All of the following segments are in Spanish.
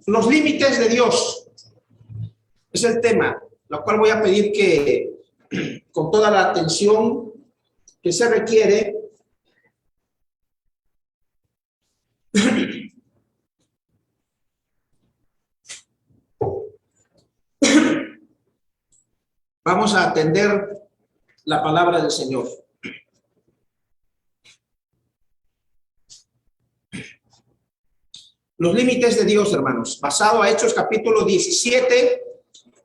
Los límites de Dios es el tema, lo cual voy a pedir que con toda la atención que se requiere vamos a atender la palabra del Señor. Los límites de Dios, hermanos, basado a Hechos capítulo 17,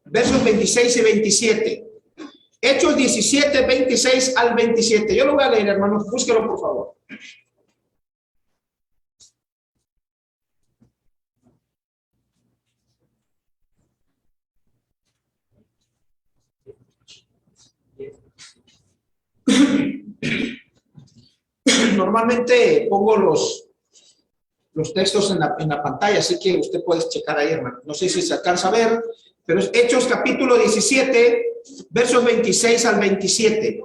versos 26 y 27. Hechos 17, 26 al 27. Yo lo voy a leer, hermanos, búsquelo por favor. Normalmente pongo los textos en la pantalla, así que usted puede checar ahí, hermano. No sé si se alcanza a ver, pero es Hechos capítulo 17, versos 26 al 27.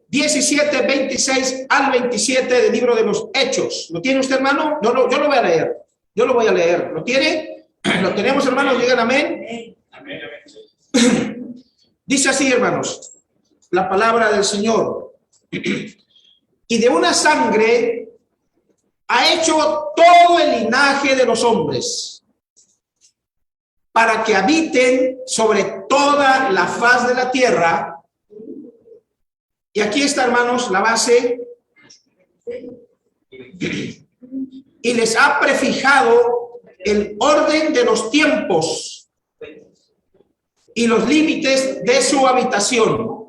17, 26 al 27 del libro de los Hechos. ¿Lo tiene usted, hermano? Yo lo voy a leer. Yo lo voy a leer. ¿Lo tiene? ¿Lo tenemos, hermanos? Digan amén. Amén. Dice así, hermanos, la palabra del Señor. Y de una sangre ha hecho todo el linaje de los hombres, para que habiten sobre toda la faz de la tierra. Y aquí está, hermanos, la base. Y les ha prefijado el orden de los tiempos y los límites de su habitación.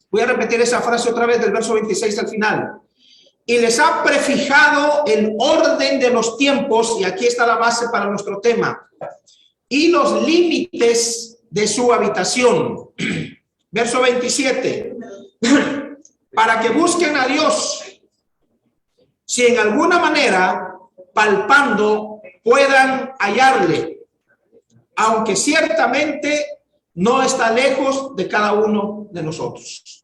Voy a repetir esa frase otra vez del verso 26 al final. Y les ha prefijado el orden de los tiempos, y aquí está la base para nuestro tema, y los límites de su habitación. Verso 27. Para que busquen a Dios, si en alguna manera, palpando, puedan hallarle, aunque ciertamente no está lejos de cada uno de nosotros.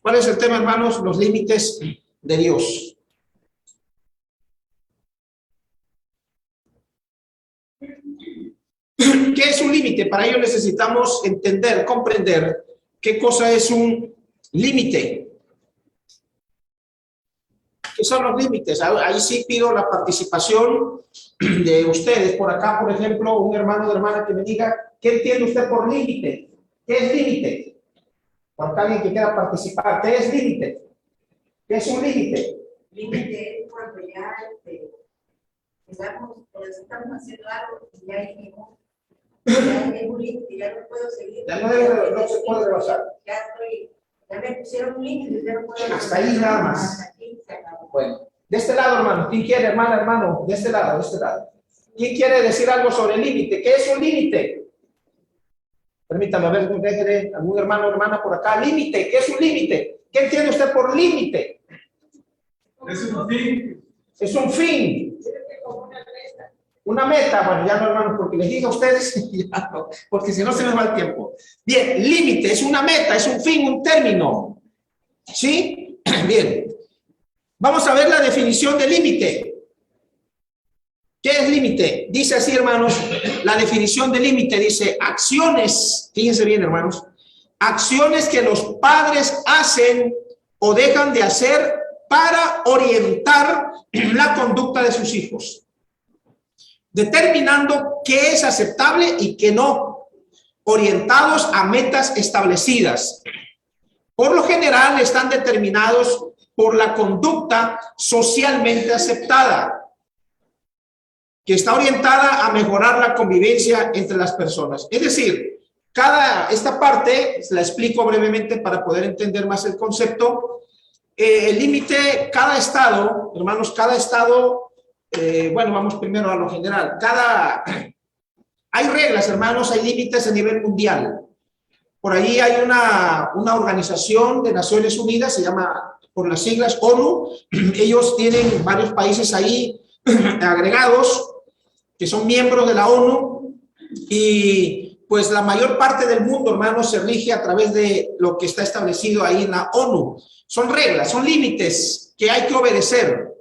¿Cuál es el tema, hermanos? Los límites de Dios. ¿Qué es un límite? Para ello necesitamos entender, comprender qué cosa es un límite. ¿Qué son los límites? Ahí sí pido la participación de ustedes. Por acá, por ejemplo, un hermano o hermana que me diga, ¿qué entiende usted por límite? ¿Qué es límite? Por acá alguien que quiera participar, ¿qué es límite? ¿Qué es un límite? Límite es cuando ya estamos haciendo algo y ya dijimos, ya es un límite, ya no puedo seguir. Ya no se puede rebasar. Ya me pusieron un límite, ya no puedo. Hasta ahí nada más. Bueno, de este lado, hermano. ¿Quién quiere, hermana, hermano? De este lado, de este lado. ¿Quién quiere decir algo sobre el límite? ¿Qué es un límite? Permítame, a ver, déjele algún hermano o hermana por acá. Límite, ¿qué es un límite? ¿Qué entiende usted por límite? Es un fin. Es un fin. Una meta, bueno, ya no, hermano, porque les digo a ustedes, ya no, porque si no se me va el tiempo. Bien, límite es una meta, es un fin, un término. ¿Sí? Bien. Vamos a ver la definición de límite. ¿Qué es límite? Dice así, hermanos, la definición de límite dice acciones, fíjense bien, hermanos, acciones que los padres hacen o dejan de hacer para orientar la conducta de sus hijos, determinando qué es aceptable y qué no, orientados a metas establecidas. Por lo general están determinados por la conducta socialmente aceptada, que está orientada a mejorar la convivencia entre las personas. Es decir, esta parte la explico brevemente para poder entender más el concepto. El límite, cada estado, hermanos, cada estado, bueno, vamos primero a lo general. Hay reglas, hermanos, hay límites a nivel mundial. Por ahí hay una organización de Naciones Unidas, se llama por las siglas ONU. Ellos tienen varios países ahí agregados que son miembros de la ONU, y pues la mayor parte del mundo, hermanos, se rige a través de lo que está establecido ahí en la ONU. Son reglas, son límites que hay que obedecer.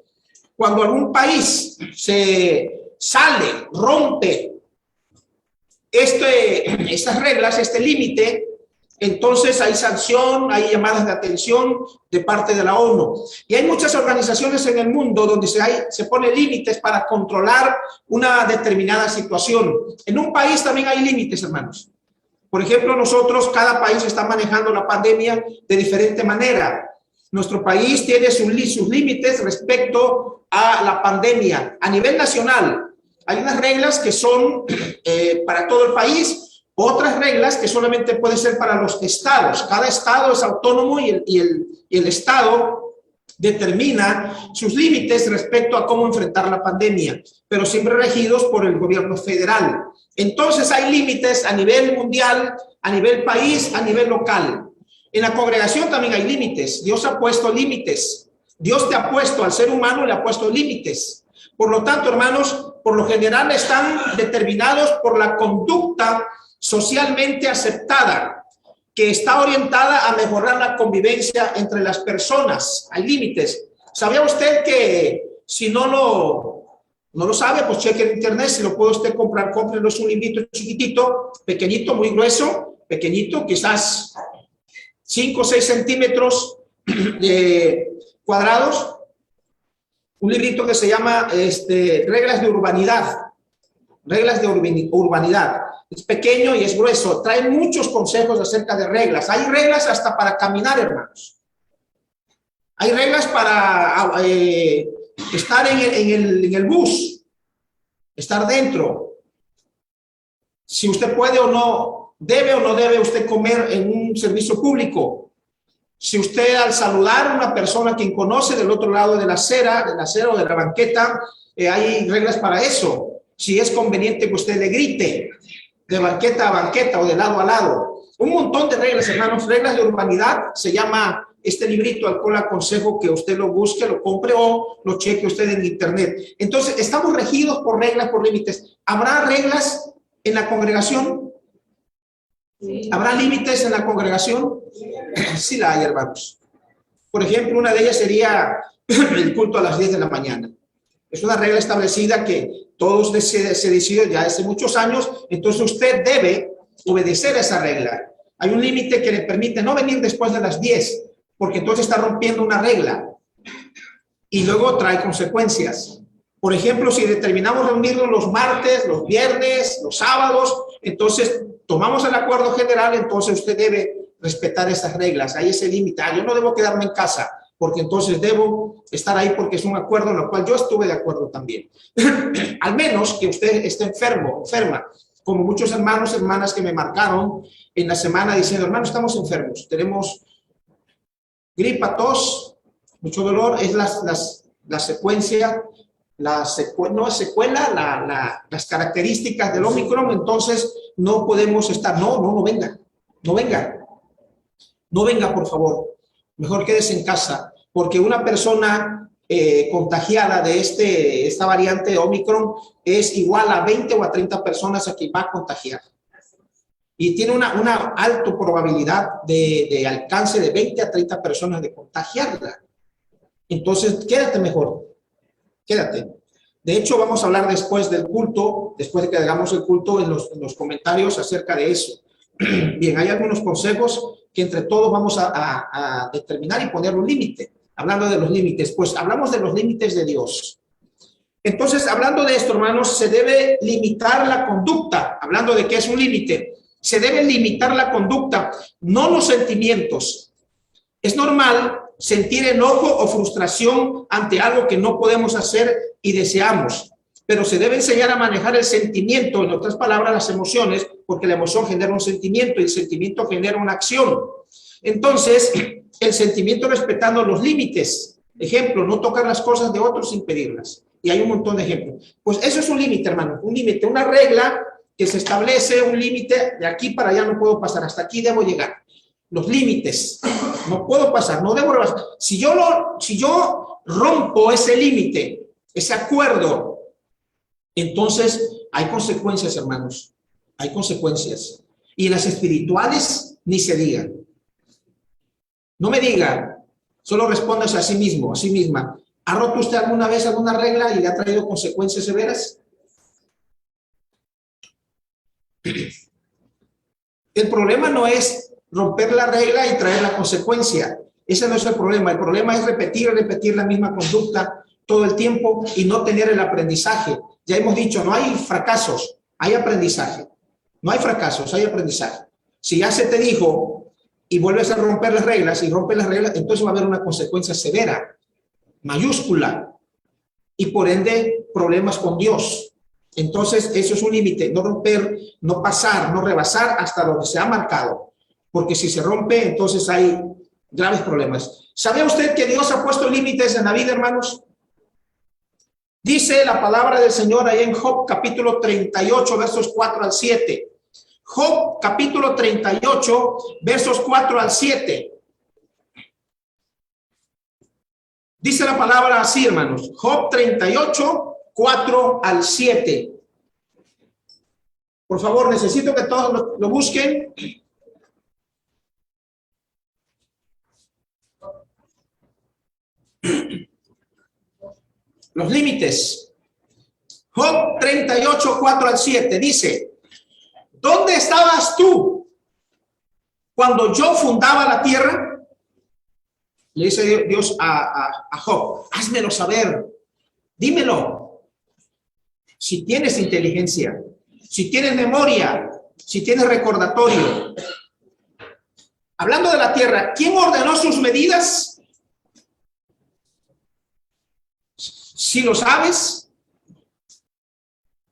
Cuando algún país se sale, rompe estas reglas, este límite, entonces hay sanción, hay llamadas de atención de parte de la ONU. Y hay muchas organizaciones en el mundo donde se pone límites para controlar una determinada situación. En un país también hay límites, hermanos. Por ejemplo, nosotros, cada país está manejando la pandemia de diferente manera. Nuestro país tiene sus límites respecto a la pandemia. A nivel nacional, hay unas reglas que son para todo el país, otras reglas que solamente pueden ser para los estados. Cada estado es autónomo y el estado determina sus límites respecto a cómo enfrentar la pandemia, pero siempre regidos por el gobierno federal. Entonces hay límites a nivel mundial, a nivel país, a nivel local. En la congregación también hay límites. Dios ha puesto límites. Dios te ha puesto, al ser humano le ha puesto límites. Por lo tanto, hermanos, por lo general están determinados por la conducta socialmente aceptada, que está orientada a mejorar la convivencia entre las personas. Hay límites. ¿Sabía usted que si no lo sabe, pues cheque en internet, si lo puede usted comprar, cómprelo, es un librito chiquitito, pequeñito, muy grueso, pequeñito, quizás 5 o 6 centímetros cuadrados, un librito que se llama Reglas de Urbanidad. Reglas de urbanidad. Es pequeño y es grueso. Trae muchos consejos acerca de reglas. Hay reglas hasta para caminar, hermanos. Hay reglas para estar en el bus, estar dentro. Si usted puede o no debe usted comer en un servicio público. Si usted al saludar a una persona quien conoce del otro lado de la acera o de la banqueta, hay reglas para eso. Si es conveniente que usted le grite de banqueta a banqueta o de lado a lado. Un montón de reglas, hermanos. Reglas de urbanidad se llama este librito, al cual aconsejo que usted lo busque, lo compre o lo cheque usted en internet. Entonces, estamos regidos por reglas, por límites. ¿Habrá reglas en la congregación? Sí. ¿Habrá límites en la congregación? Sí la hay, hermanos. Por ejemplo, una de ellas sería el culto a las 10 de la mañana. Es una regla establecida que todos se decidió ya hace muchos años, entonces usted debe obedecer a esa regla. Hay un límite que le permite no venir después de las 10, porque entonces está rompiendo una regla y luego trae consecuencias. Por ejemplo, si determinamos reunirnos los martes, los viernes, los sábados, entonces tomamos el acuerdo general, entonces usted debe respetar esas reglas. Hay ese límite. Yo no debo quedarme en casa, porque entonces debo estar ahí porque es un acuerdo en el cual yo estuve de acuerdo también. Al menos que usted esté enferma, como muchos hermanos y hermanas que me marcaron en la semana diciendo, hermano, estamos enfermos, tenemos gripa, tos, mucho dolor, es la secuencia, no es secuela, las características del Omicron, entonces no podemos estar, no venga, por favor. Mejor quédese en casa, porque una persona contagiada de esta variante Omicron es igual a 20 o a 30 personas a quien va a contagiar. Y tiene una alta probabilidad de alcance de 20 a 30 personas de contagiarla. Entonces, quédate mejor, quédate. De hecho, vamos a hablar después del culto, después de que hagamos el culto, en los comentarios acerca de eso. Bien, hay algunos consejos que entre todos vamos a determinar y poner un límite. Hablando de los límites, pues hablamos de los límites de Dios. Entonces, hablando de esto, hermanos, se debe limitar la conducta. Hablando de qué es un límite, se debe limitar la conducta, no los sentimientos. Es normal sentir enojo o frustración ante algo que no podemos hacer y deseamos, pero se debe enseñar a manejar el sentimiento, en otras palabras, las emociones, porque la emoción genera un sentimiento y el sentimiento genera una acción. Entonces, el sentimiento respetando los límites. Ejemplo, no tocar las cosas de otros sin pedirlas. Y hay un montón de ejemplos. Pues eso es un límite, hermano, un límite, una regla que se establece, un límite, de aquí para allá no puedo pasar, hasta aquí debo llegar. Los límites, no puedo pasar, no debo pasar. Si yo rompo ese límite, ese acuerdo, entonces hay consecuencias, hermanos. Hay consecuencias. Y en las espirituales, ni se diga. No me diga, solo respóndase a sí mismo, a sí misma. ¿Ha roto usted alguna vez alguna regla y le ha traído consecuencias severas? El problema no es romper la regla y traer la consecuencia. Ese no es el problema. El problema es repetir la misma conducta todo el tiempo y no tener el aprendizaje. Ya hemos dicho, no hay fracasos, hay aprendizaje. No hay fracasos, hay aprendizaje. Si ya se te dijo y vuelves a romper las reglas y rompes las reglas, entonces va a haber una consecuencia severa, mayúscula, y por ende problemas con Dios. Entonces eso es un límite, no romper, no pasar, no rebasar hasta donde se ha marcado, porque si se rompe, entonces hay graves problemas. ¿Sabe usted que Dios ha puesto límites en la vida, hermanos? Dice la palabra del Señor ahí en Job capítulo 38, versos 4 al 7. Job capítulo 38, versos 4 al 7. Dice la palabra así, hermanos. Job 38, 4 al 7. Por favor, necesito que todos lo busquen. Los límites. Job 38, 4 al 7 dice: ¿dónde estabas tú cuando yo fundaba la tierra? Le dice Dios a Job: házmelo saber, dímelo. Si tienes inteligencia, si tienes memoria, si tienes recordatorio. Hablando de la tierra, ¿quién ordenó sus medidas? Si lo sabes.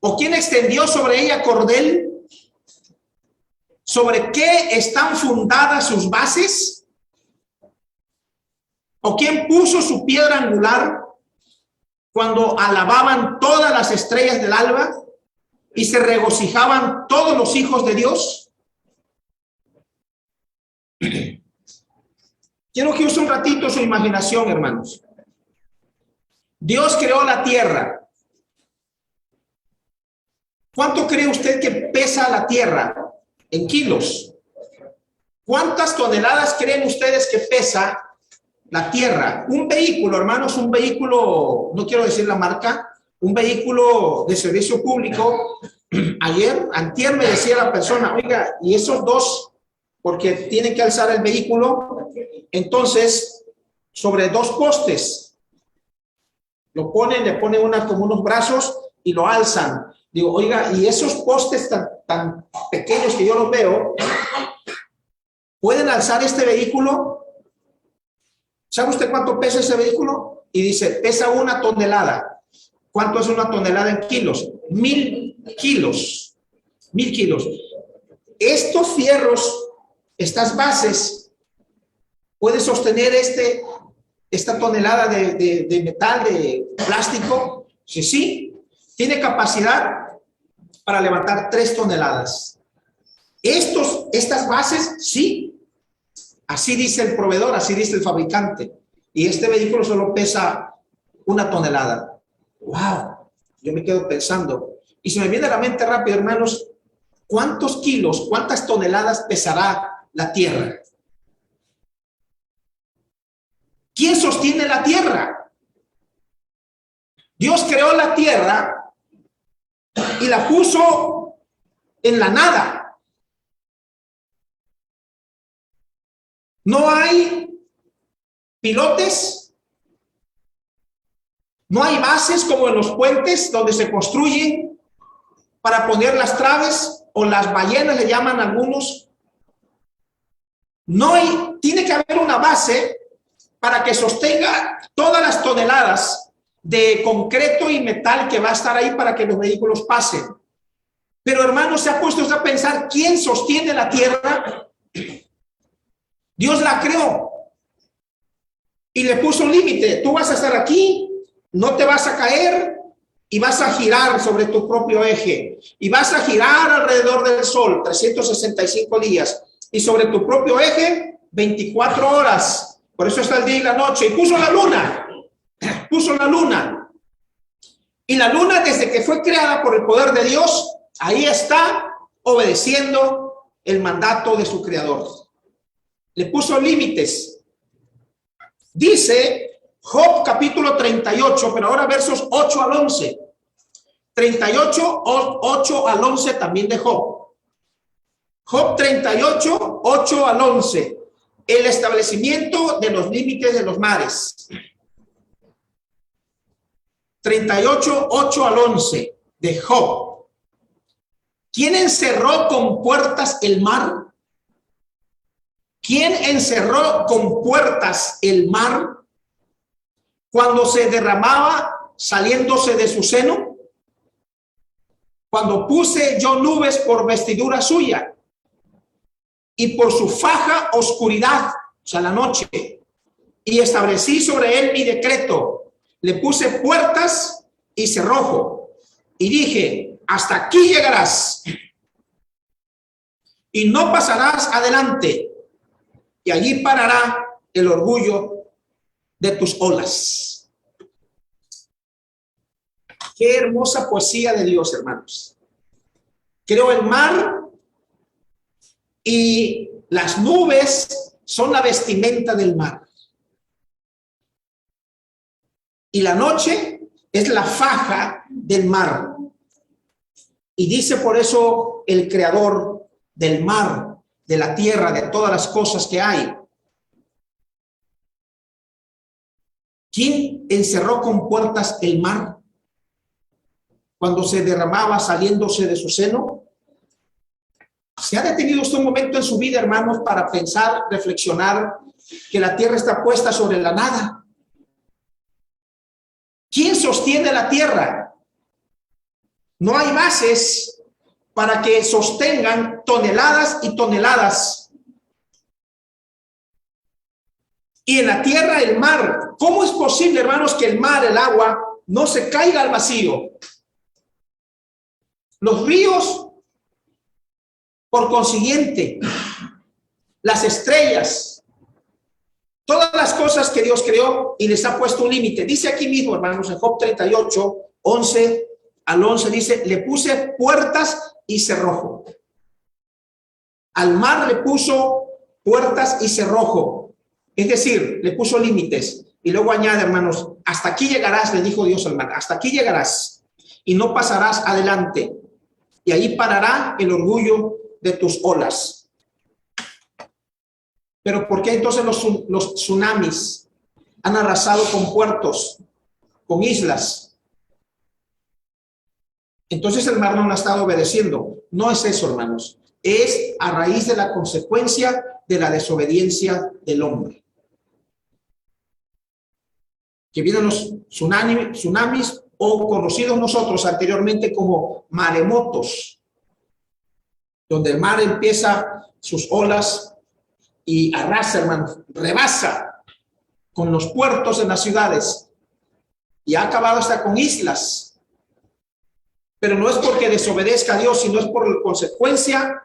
¿O quién extendió sobre ella cordel? ¿Sobre qué están fundadas sus bases? ¿O quién puso su piedra angular cuando alababan todas las estrellas del alba y se regocijaban todos los hijos de Dios? Quiero que use un ratito su imaginación, hermanos. Dios creó la tierra. ¿Cuánto cree usted que pesa la tierra en kilos? ¿Cuántas toneladas creen ustedes que pesa la tierra? Un vehículo, hermanos, un vehículo, no quiero decir la marca, un vehículo de servicio público. Antier me decía la persona: oiga, y esos dos, porque tienen que alzar el vehículo, entonces, sobre dos postes, lo ponen, le ponen como unos brazos y lo alzan. Digo, oiga, y esos postes tan pequeños que yo los veo, ¿pueden alzar este vehículo? ¿Sabe usted cuánto pesa ese vehículo? Y dice, pesa 1 tonelada. ¿Cuánto es 1 tonelada en kilos? 1000 kilos. 1000 kilos. Estos fierros, estas bases, ¿puede sostener esta tonelada de metal, de plástico? Sí. Tiene capacidad para levantar 3 toneladas. Estas bases, sí. Así dice el proveedor, así dice el fabricante. Y este vehículo solo pesa 1 tonelada. ¡Wow! Yo me quedo pensando. Y se me viene a la mente rápido, hermanos, ¿cuántos kilos, cuántas toneladas pesará la tierra? ¿Quién sostiene la tierra? Dios creó la tierra y la puso en la nada. No hay pilotes, no hay bases como en los puentes donde se construyen para poner las traves, o las ballenas le llaman algunos. Tiene que haber una base para que sostenga todas las toneladas de concreto y metal que va a estar ahí para que los vehículos pasen. Pero, hermanos, ¿se ha puesto usted a pensar quién sostiene la tierra? Dios la creó y le puso un límite. Tú vas a estar aquí, no te vas a caer y vas a girar sobre tu propio eje y vas a girar alrededor del sol 365 días y sobre tu propio eje 24 horas. Por eso está el día y la noche. Y puso la luna. Y la luna, desde que fue creada por el poder de Dios, ahí está obedeciendo el mandato de su creador. Le puso límites. Dice Job capítulo 38, pero ahora versos 8 al 11. 38, 8 al 11 también de Job. Job 38, 8 al 11. El establecimiento de los límites de los mares. 38, 8 al 11 de Job. ¿Quién encerró con puertas el mar? ¿Quién encerró con puertas el mar cuando se derramaba saliéndose de su seno? Cuando puse yo nubes por vestidura suya y por su faja oscuridad, o sea, la noche, y establecí sobre él mi decreto, le puse puertas y cerrojo, y dije, hasta aquí llegarás y no pasarás adelante, y allí parará el orgullo de tus olas. Qué hermosa poesía de Dios, hermanos. Creó el mar y las nubes son la vestimenta del mar. Y la noche es la faja del mar. Y dice por eso el creador del mar, de la tierra, de todas las cosas que hay. ¿Quién encerró con puertas el mar cuando se derramaba saliéndose de su seno? ¿Se ha detenido usted un momento en su vida, hermanos, para pensar, reflexionar que la tierra está puesta sobre la nada? ¿Quién sostiene la tierra? No hay bases para que sostengan toneladas y toneladas. Y en la tierra, el mar. ¿Cómo es posible, hermanos, que el mar, el agua, no se caiga al vacío? Los ríos, por consiguiente, las estrellas, todas las cosas que Dios creó y les ha puesto un límite. Dice aquí mismo, hermanos, en Job 38, 11 al 11, dice, le puse puertas y cerrojo. Al mar le puso puertas y cerrojo. Es decir, le puso límites. Y luego añade, hermanos, hasta aquí llegarás, le dijo Dios al mar, hasta aquí llegarás y no pasarás adelante. Y ahí parará el orgullo de tus olas. Pero ¿por qué entonces los tsunamis han arrasado con puertos, con islas? Entonces el mar no lo ha estado obedeciendo. No es eso, hermanos. Es a raíz de la consecuencia de la desobediencia del hombre. Que vienen los tsunamis o conocidos nosotros anteriormente como maremotos, donde el mar empieza sus olas y arrasa, hermanos, rebasa con los puertos en las ciudades y ha acabado hasta con islas. Pero no es porque desobedezca a Dios, sino es por consecuencia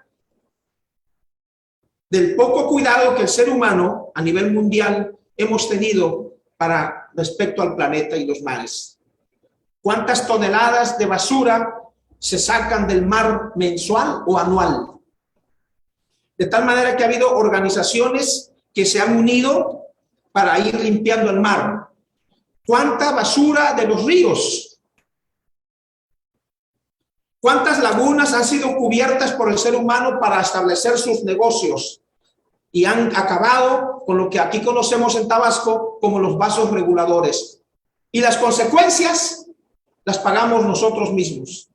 del poco cuidado que el ser humano a nivel mundial hemos tenido para respecto al planeta y los mares. ¿Cuántas toneladas de basura se sacan del mar mensual o anual? De tal manera que ha habido organizaciones que se han unido para ir limpiando el mar. ¿Cuánta basura de los ríos? ¿Cuántas lagunas han sido cubiertas por el ser humano para establecer sus negocios? Y han acabado con lo que aquí conocemos en Tabasco como los vasos reguladores. Y las consecuencias las pagamos nosotros mismos.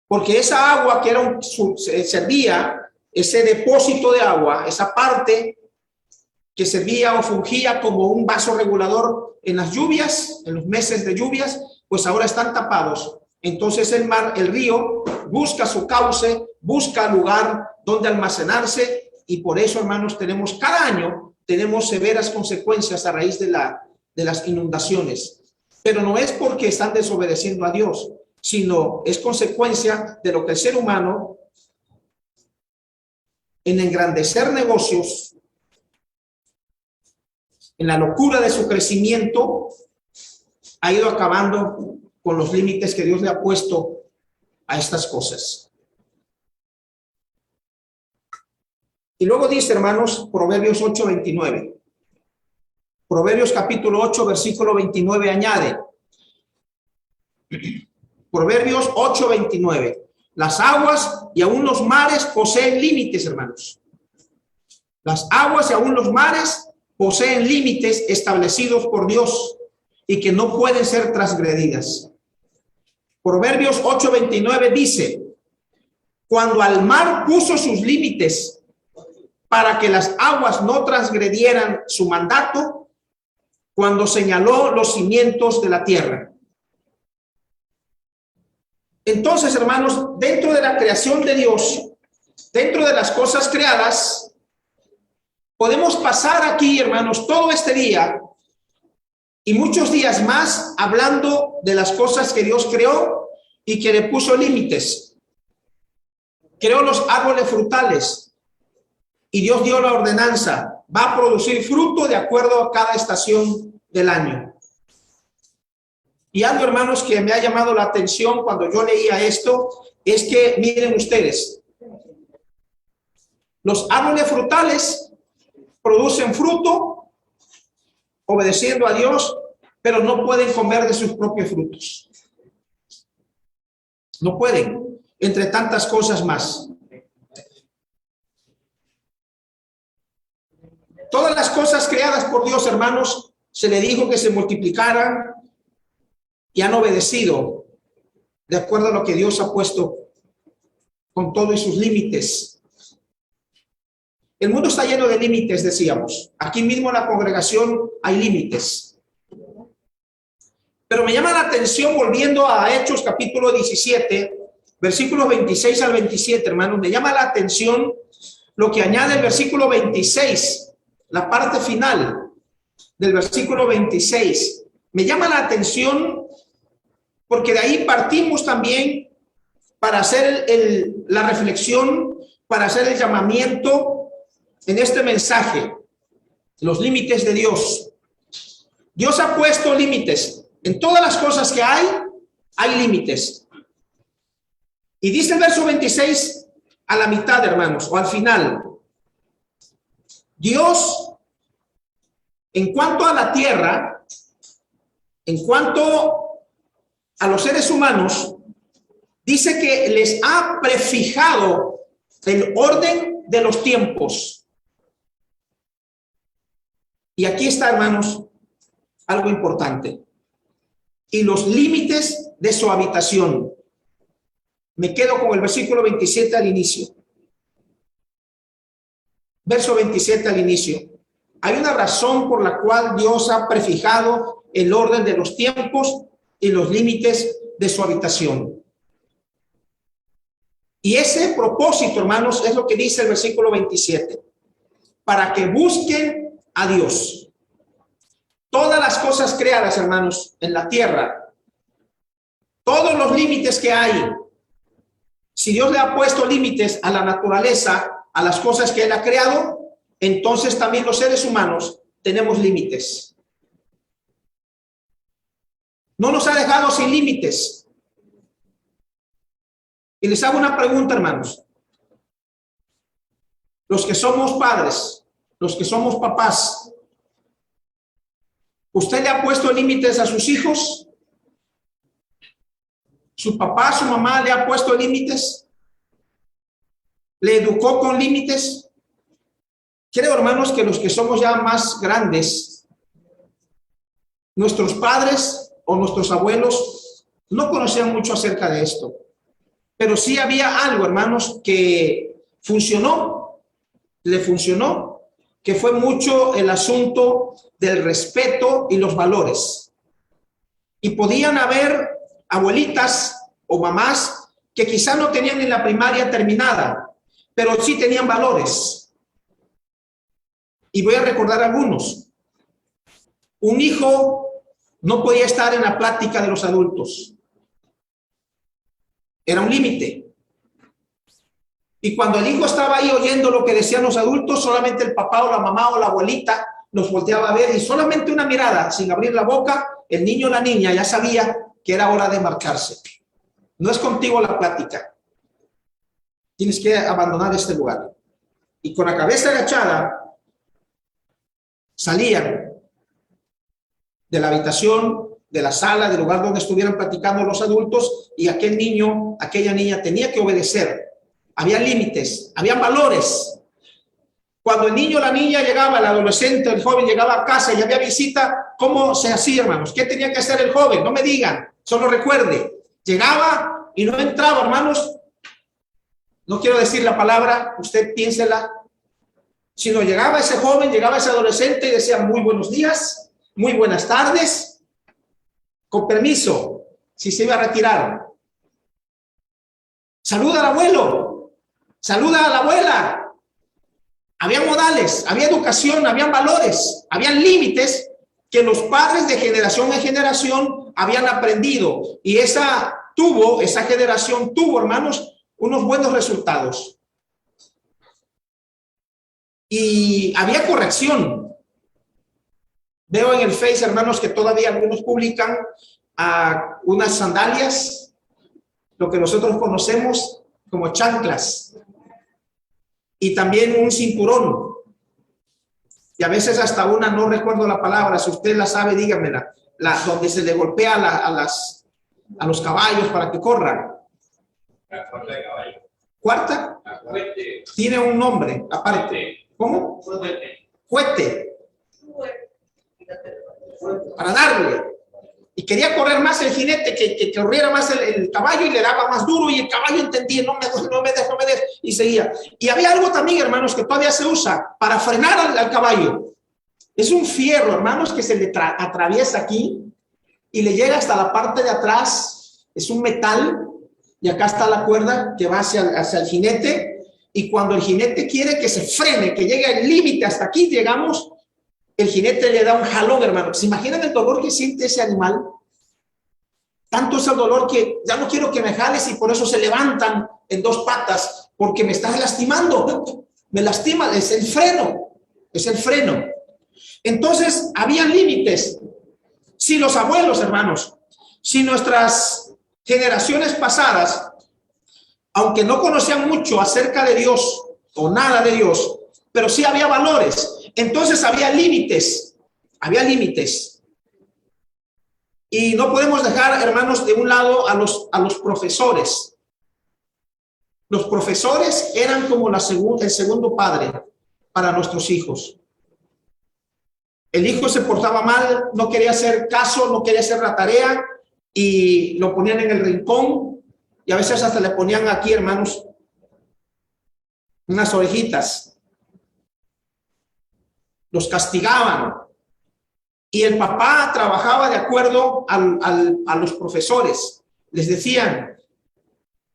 Porque esa agua que servía, ese depósito de agua, esa parte que servía o fungía como un vaso regulador en las lluvias, en los meses de lluvias, pues ahora están tapados. Entonces el mar, el río, busca su cauce, busca lugar donde almacenarse. Y por eso, hermanos, cada año tenemos severas consecuencias a raíz de las inundaciones. Pero no es porque están desobedeciendo a Dios, sino es consecuencia de lo que el ser humano, en engrandecer negocios, en la locura de su crecimiento, ha ido acabando con los límites que Dios le ha puesto a estas cosas. Y luego dice, hermanos, Proverbios 8:29. Proverbios capítulo 8, versículo 29 añade. Proverbios 8:29. Las aguas y aún los mares poseen límites, hermanos. Las aguas y aún los mares poseen límites establecidos por Dios y que no pueden ser transgredidas. Proverbios 8:29 dice, cuando al mar puso sus límites para que las aguas no transgredieran su mandato, cuando señaló los cimientos de la tierra. Entonces, hermanos, dentro de la creación de Dios, dentro de las cosas creadas, podemos pasar aquí, hermanos, todo este día y muchos días más hablando de las cosas que Dios creó y que le puso límites. Creó los árboles frutales y Dios dio la ordenanza. Va a producir fruto de acuerdo a cada estación del año. Y algo, hermanos, que me ha llamado la atención cuando yo leía esto, es que, miren ustedes, los árboles frutales producen fruto, obedeciendo a Dios, pero no pueden comer de sus propios frutos. No pueden, entre tantas cosas más. Todas las cosas creadas por Dios, hermanos, se le dijo que se multiplicaran y han obedecido de acuerdo a lo que Dios ha puesto con todo y sus límites. El mundo está lleno de límites, decíamos. Aquí mismo en la congregación hay límites. Pero me llama la atención, volviendo a Hechos capítulo 17, versículos 26 al 27, hermanos, me llama la atención lo que añade el versículo 26, la parte final del versículo 26. Me llama la atención porque de ahí partimos también para hacer la reflexión, para hacer el llamamiento en este mensaje, los límites de Dios. Dios ha puesto límites. En todas las cosas que hay límites. Y dice el verso 26 a la mitad, hermanos, o al final. Dios, en cuanto a la tierra, en cuanto a los seres humanos, dice que les ha prefijado el orden de los tiempos. Y aquí está, hermanos, algo importante. Y los límites de su habitación. Me quedo con el versículo 27 al inicio. Verso 27 al inicio. Hay una razón por la cual Dios ha prefijado el orden de los tiempos y los límites de su habitación. Y ese propósito, hermanos, es lo que dice el versículo 27. Para que busquen a Dios. Todas las cosas creadas, hermanos, en la tierra, todos los límites que hay, si Dios le ha puesto límites a la naturaleza, a las cosas que Él ha creado, entonces también los seres humanos tenemos límites. No nos ha dejado sin límites. Y les hago una pregunta, hermanos. Los que somos padres, los que somos papás, ¿usted le ha puesto límites a sus hijos? ¿Su papá, su mamá le ha puesto límites? ¿Le educó con límites? Creo, hermanos, que los que somos ya más grandes, nuestros padres o nuestros abuelos no conocían mucho acerca de esto. Pero sí había algo, hermanos, que funcionó, le funcionó, que fue mucho el asunto del respeto y los valores. Y podían haber abuelitas o mamás que quizá no tenían ni la primaria terminada, pero sí tenían valores. Y voy a recordar algunos. Un hijo no podía estar en la plática de los adultos. Era un límite. Y cuando el hijo estaba ahí oyendo lo que decían los adultos, solamente el papá o la mamá o la abuelita los volteaba a ver y solamente una mirada, sin abrir la boca, el niño o la niña ya sabía que era hora de marcharse. No es contigo la plática. Tienes que abandonar este lugar. y con la cabeza agachada salían de la habitación, de la sala, del lugar donde estuvieran platicando los adultos, y aquel niño, aquella niña tenía que obedecer. Había límites, habían valores. Cuando el niño o la niña llegaba, el adolescente, el joven llegaba a casa y había visita, ¿cómo se hacía, hermanos? ¿Qué tenía que hacer el joven? No me digan, solo recuerde. Llegaba y no entraba, hermanos. No quiero decir la palabra, usted piénsela. Sino llegaba ese joven, llegaba ese adolescente y decía muy buenos días, muy buenas tardes, con permiso, si se iba a retirar. Saluda al abuelo, saluda a la abuela. Había modales, había educación, habían valores, habían límites que los padres de generación en generación habían aprendido. Y esa generación tuvo, hermanos, unos buenos resultados. Y había corrección. Veo en el Face, hermanos, que todavía algunos publican unas sandalias, lo que nosotros conocemos como chanclas, y también un cinturón, y a veces hasta una, no recuerdo la palabra, si usted la sabe, dígamela, donde se le golpea a los caballos para que corran. La cuarta de caballo. ¿Cuarta? La cuete. Tiene un nombre aparte. ¿Cómo? Cuete. Para darle. Y quería correr más el jinete, que corriera más el caballo, y le daba más duro, y el caballo entendía, no me des, y seguía. Y había algo también, hermanos, que todavía se usa para frenar al caballo. Es un fierro, hermanos, que se le atraviesa aquí y le llega hasta la parte de atrás. Es un metal, y acá está la cuerda que va hacia el jinete, y cuando el jinete quiere que se frene, que llegue al límite, hasta aquí llegamos, el jinete le da un jalón, hermanos. ¿Se imaginan el dolor que siente ese animal? Tanto es el dolor que ya no quiero que me jales, y por eso se levantan en dos patas, porque me estás lastimando. Me lastima, es el freno. Es el freno. Entonces, había límites. Si los abuelos, hermanos, si nuestras generaciones pasadas, aunque no conocían mucho acerca de Dios o nada de Dios, pero sí había valores, entonces había límites, y no podemos dejar, hermanos, de un lado a los profesores. Los profesores eran como el segundo padre para nuestros hijos. El hijo se portaba mal, no quería hacer caso, no quería hacer la tarea, y lo ponían en el rincón, y a veces hasta le ponían aquí, hermanos, unas orejitas. Los castigaban, y el papá trabajaba de acuerdo a los profesores. Les decían,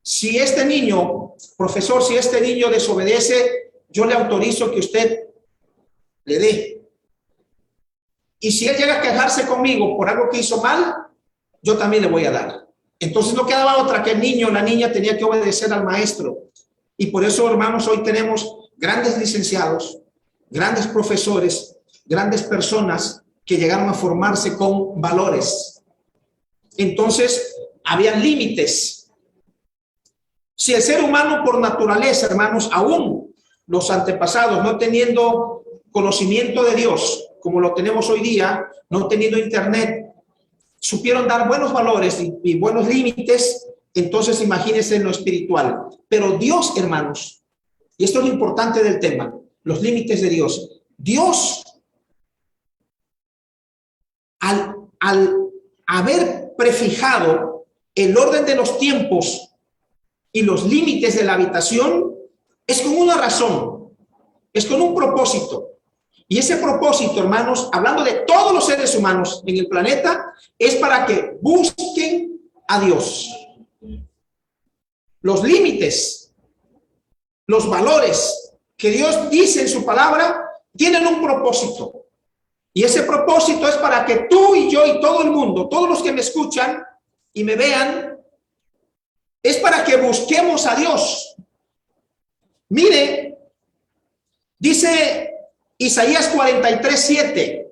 si este niño, profesor, si este niño desobedece, yo le autorizo que usted le dé. Y si él llega a quejarse conmigo por algo que hizo mal, yo también le voy a dar. Entonces no quedaba otra que el niño o la niña tenía que obedecer al maestro. Y por eso, hermanos, hoy tenemos grandes licenciados, grandes profesores, grandes personas que llegaron a formarse con valores. Entonces, habían límites. Si el ser humano por naturaleza, hermanos, aún los antepasados, no teniendo conocimiento de Dios, como lo tenemos hoy día, no teniendo internet, supieron dar buenos valores y buenos límites, entonces imagínense en lo espiritual. Pero Dios, hermanos, y esto es lo importante del tema, los límites de Dios. Dios, al haber prefijado el orden de los tiempos y los límites de la habitación, es con una razón, es con un propósito. Y ese propósito, hermanos, hablando de todos los seres humanos en el planeta, es para que busquen a Dios. Los límites, los valores que Dios dice en su palabra, tienen un propósito. Y ese propósito es para que tú y yo y todo el mundo, todos los que me escuchan y me vean, es para que busquemos a Dios. Mire, dice Isaías 43:7,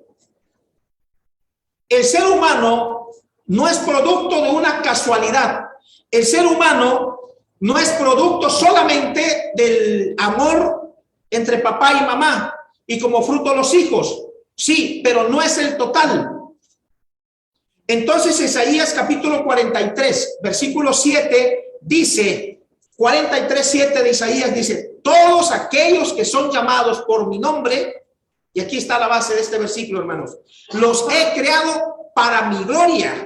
el ser humano no es producto de una casualidad. El ser humano no es producto solamente del amor entre papá y mamá, y como fruto los hijos. Sí, pero no es el total. Entonces Isaías capítulo 43, versículo 7 dice, 43:7 de Isaías dice, todos aquellos que son llamados por mi nombre, y aquí está la base de este versículo, hermanos, los he creado para mi gloria.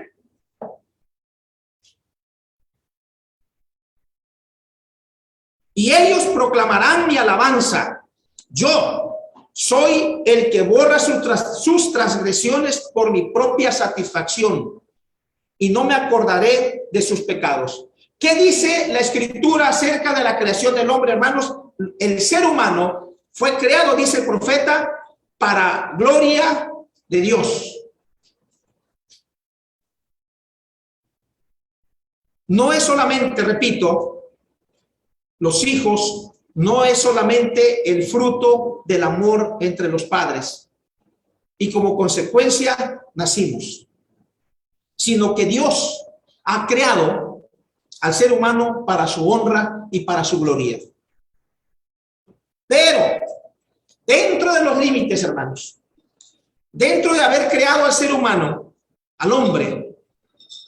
Y ellos proclamarán mi alabanza. Yo soy el que borra sus transgresiones por mi propia satisfacción, y no me acordaré de sus pecados. ¿Qué dice la Escritura acerca de la creación del hombre, hermanos? El ser humano fue creado, dice el profeta, para gloria de Dios. No es solamente, repito, los hijos, no es solamente el fruto del amor entre los padres y como consecuencia nacimos, sino que Dios ha creado al ser humano para su honra y para su gloria. Pero dentro de los límites, hermanos, dentro de haber creado al ser humano, al hombre,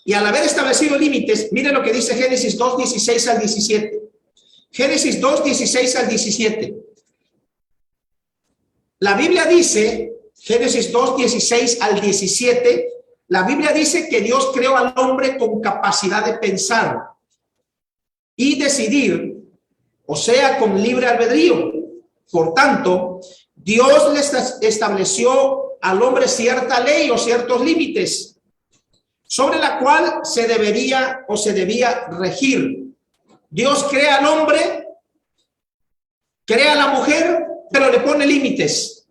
y al haber establecido límites, miren lo que dice Génesis 2:16 al 17. Génesis 2:16 al 17. La Biblia dice, Génesis 2:16 al 17, la Biblia dice que Dios creó al hombre con capacidad de pensar y decidir, o sea, con libre albedrío. Por tanto, Dios le estableció al hombre cierta ley o ciertos límites sobre la cual se debía regir. Dios crea al hombre, crea a la mujer, pero le pone límites.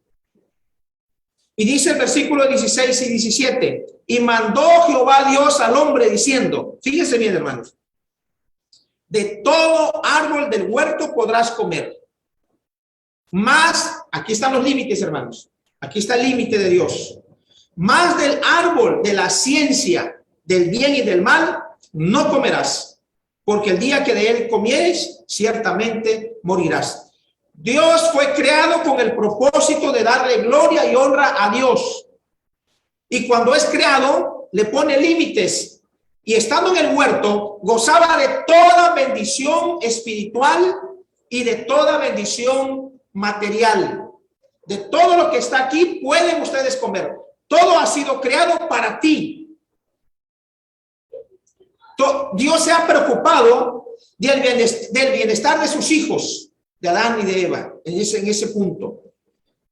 Y dice el versículo 16 y 17, y mandó Jehová Dios al hombre diciendo, fíjense bien, hermanos, de todo árbol del huerto podrás comer, más, aquí están los límites, hermanos, aquí está el límite de Dios, más del árbol de la ciencia del bien y del mal no comerás, porque el día que de él comieres, ciertamente morirás. Dios fue creado con el propósito de darle gloria y honra a Dios. Y cuando es creado, le pone límites. Y estando en el huerto, gozaba de toda bendición espiritual y de toda bendición material. De todo lo que está aquí, pueden ustedes comer. Todo ha sido creado para ti. Dios se ha preocupado del bienestar de sus hijos, de Adán y de Eva, en ese punto.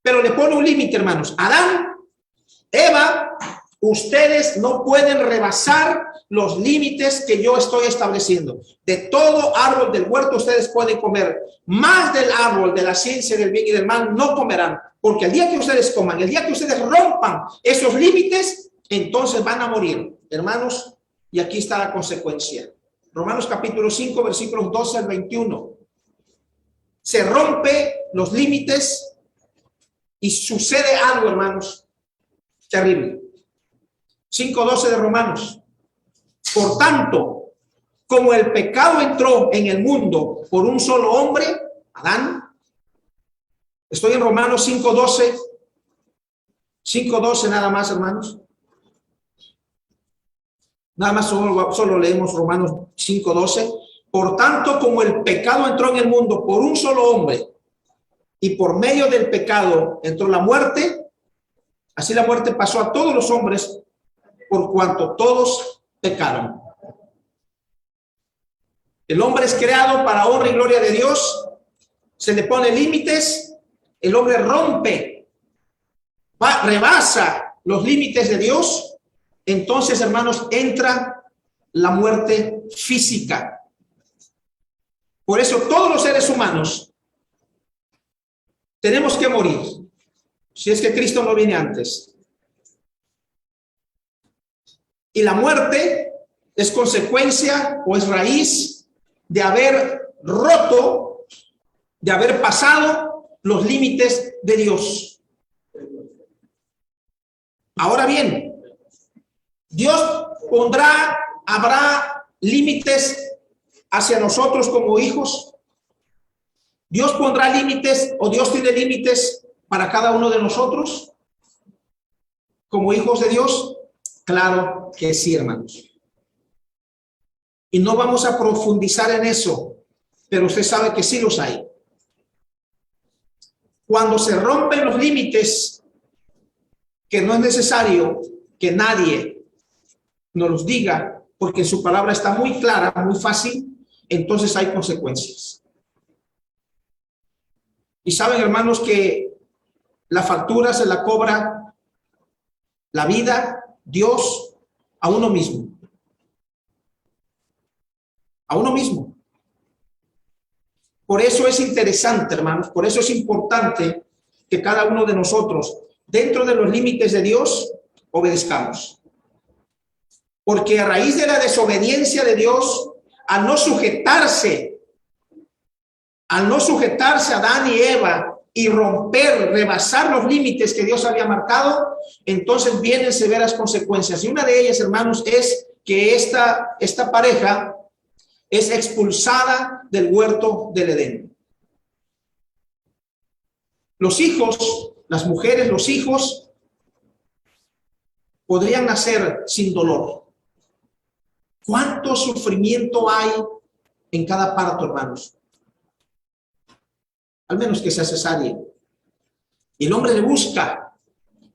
Pero le pone un límite, hermanos. Adán, Eva, ustedes no pueden rebasar los límites que yo estoy estableciendo. De todo árbol del huerto ustedes pueden comer, más del árbol de la ciencia del bien y del mal no comerán, porque el día que ustedes coman, el día que ustedes rompan esos límites, entonces van a morir, hermanos. Y aquí está la consecuencia. Romanos capítulo 5, versículos 12 al 21. Se rompe los límites y sucede algo, hermanos, terrible. 5:12 de Romanos. Por tanto, como el pecado entró en el mundo por un solo hombre, Adán. Estoy en Romanos 5:12. 5:12 nada más, hermanos. Nada más solo leemos Romanos 5:12. Por tanto, como el pecado entró en el mundo por un solo hombre, y por medio del pecado entró la muerte, así la muerte pasó a todos los hombres, por cuanto todos pecaron. El hombre es creado para honra y gloria de Dios, se le pone límites, el hombre rompe, rebasa los límites de Dios. Entonces, hermanos, entra la muerte física. Por eso todos los seres humanos tenemos que morir, si es que Cristo no viene antes. Y la muerte es consecuencia o es raíz de haber roto, de haber pasado los límites de Dios. Ahora bien, Dios habrá límites hacia nosotros como hijos. ¿Dios pondrá límites o Dios tiene límites para cada uno de nosotros como hijos de Dios? Claro que sí, hermanos. Y no vamos a profundizar en eso, pero usted sabe que sí los hay. Cuando se rompen los límites, que no es necesario que nadie nos los diga, porque su palabra está muy clara, muy fácil, entonces hay consecuencias. Y saben, hermanos, que la factura se la cobra la vida, Dios, a uno mismo. A uno mismo. Por eso es interesante, hermanos, por eso es importante que cada uno de nosotros, dentro de los límites de Dios, obedezcamos. Porque a raíz de la desobediencia de Dios, al no sujetarse a Adán y Eva y romper, rebasar los límites que Dios había marcado, entonces vienen severas consecuencias. Y una de ellas, hermanos, es que esta pareja es expulsada del huerto del Edén. Los hijos, las mujeres, los hijos, podrían nacer sin dolor. ¿Cuánto sufrimiento hay en cada parto, hermanos? Al menos que sea cesárea. Y el hombre le busca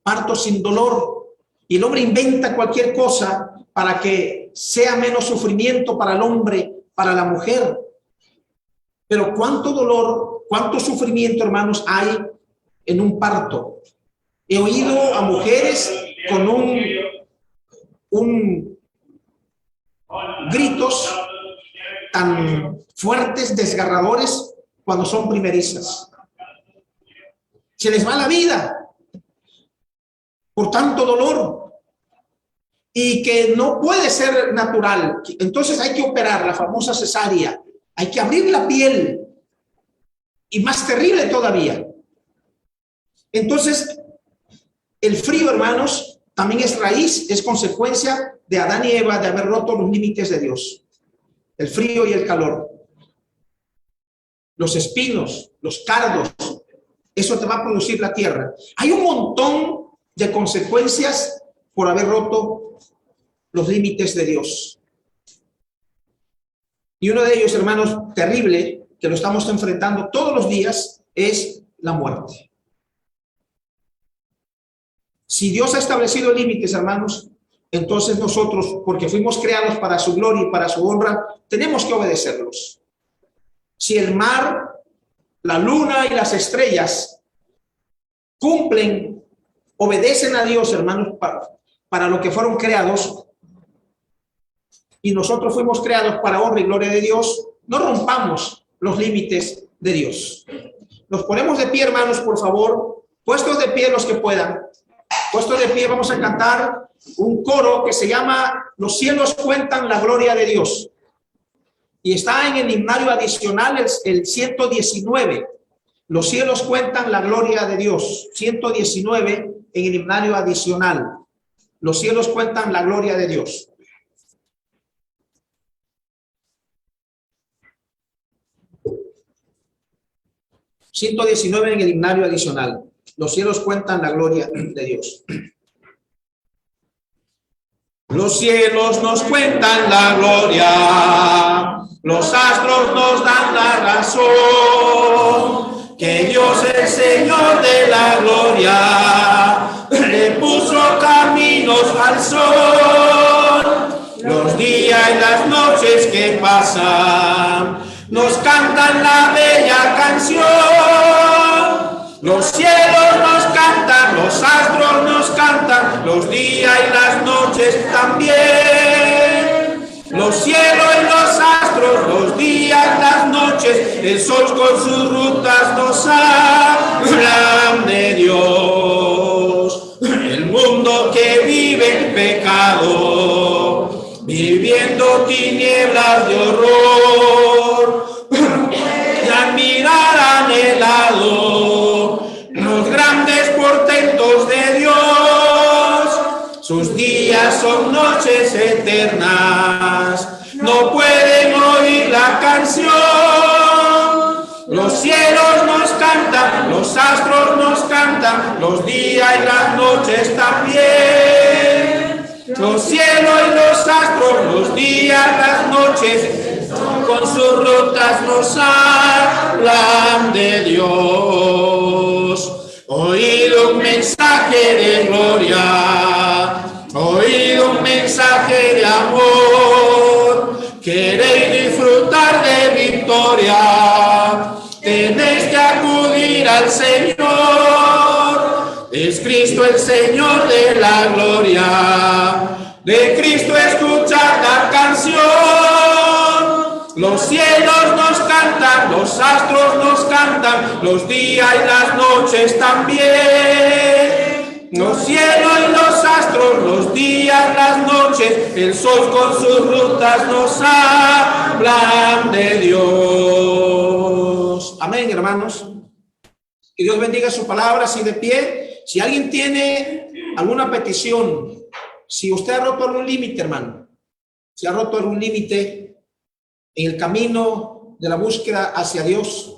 parto sin dolor. Y el hombre inventa cualquier cosa para que sea menos sufrimiento para el hombre, para la mujer. Pero cuánto dolor, cuánto sufrimiento, hermanos, hay en un parto. He oído a mujeres con gritos tan fuertes, desgarradores, cuando son primerizas. Se les va la vida por tanto dolor y que no puede ser natural. Entonces hay que operar, la famosa cesárea. Hay que abrir la piel y más terrible todavía. Entonces, el frío, hermanos, también es raíz, es consecuencia de Adán y Eva de haber roto los límites de Dios. El frío y el calor. Los espinos, los cardos, eso te va a producir la tierra. Hay un montón de consecuencias por haber roto los límites de Dios. Y uno de ellos, hermanos, terrible, que lo estamos enfrentando todos los días, es la muerte. Si Dios ha establecido límites, hermanos, entonces nosotros, porque fuimos creados para su gloria y para su honra, tenemos que obedecerlos. Si el mar, la luna y las estrellas cumplen, obedecen a Dios, hermanos, para lo que fueron creados, y nosotros fuimos creados para honra y gloria de Dios, no rompamos los límites de Dios. Nos ponemos de pie, hermanos, por favor, puestos de pie los que puedan. Puestos de pie, vamos a cantar un coro que se llama Los cielos cuentan la gloria de Dios. Y está en el himnario adicional, el 119. Los cielos cuentan la gloria de Dios. 119 en el himnario adicional. Los cielos cuentan la gloria de Dios. ...119 en el himnario adicional. Los cielos cuentan la gloria de Dios. Los cielos nos cuentan la gloria, los astros nos dan la razón, que Dios el Señor de la gloria le puso caminos al sol. Los días y las noches que pasan nos cantan la bella canción. Los cielos nos cantan, los astros nos cantan, los días y las noches también. Los cielos y los astros, los días y las noches, el sol con sus rutas nos hablan de Dios. El mundo que vive en pecado, viviendo tinieblas de horror, y al mirar anhelado los grandes portentos de Dios, sus días son noches eternas, no pueden oír la canción Los cielos nos cantan, los astros nos cantan, los días y las noches también. Los cielos y los astros, los días, las noches, con sus rutas nos hablan de Dios. Oíd un mensaje de gloria, oíd un mensaje de amor. Queréis disfrutar de victoria, tenéis que acudir al Señor. Es Cristo el Señor de la gloria, de Cristo escuchad la canción. Los cielos nos cantan, los astros nos cantan, los días y las noches también. Los cielos y los astros, los días, las noches, el sol con sus rutas nos hablan de Dios. Amén, hermanos. Que Dios bendiga su palabra, así de pie. Si alguien tiene alguna petición, si usted ha roto algún límite, hermano, si ha roto algún límite en el camino de la búsqueda hacia Dios,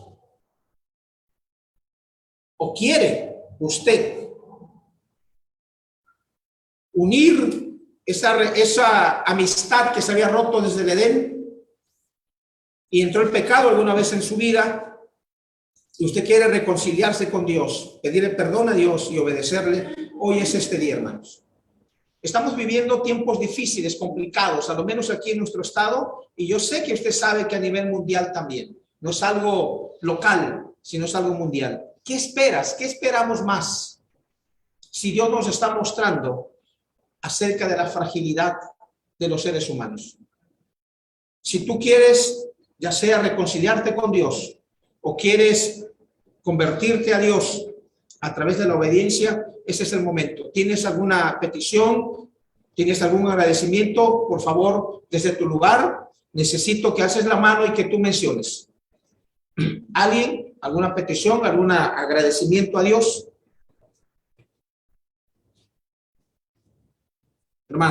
o quiere usted unir esa amistad que se había roto desde el Edén y entró el pecado alguna vez en su vida, y usted quiere reconciliarse con Dios, pedirle perdón a Dios y obedecerle, hoy es este día, hermanos. Estamos viviendo tiempos difíciles, complicados, a lo menos aquí en nuestro estado, y yo sé que usted sabe que a nivel mundial también. No es algo local, sino es algo mundial. ¿Qué esperas? ¿Qué esperamos más? Si Dios nos está mostrando acerca de la fragilidad de los seres humanos. Si tú quieres, ya sea reconciliarte con Dios, o quieres convertirte a Dios a través de la obediencia, ese es el momento. ¿Tienes alguna petición? ¿Tienes algún agradecimiento? Por favor, desde tu lugar, necesito que alces la mano y que tú menciones. ¿Alguien? ¿Alguna petición? ¿Algún agradecimiento a Dios? Hermano.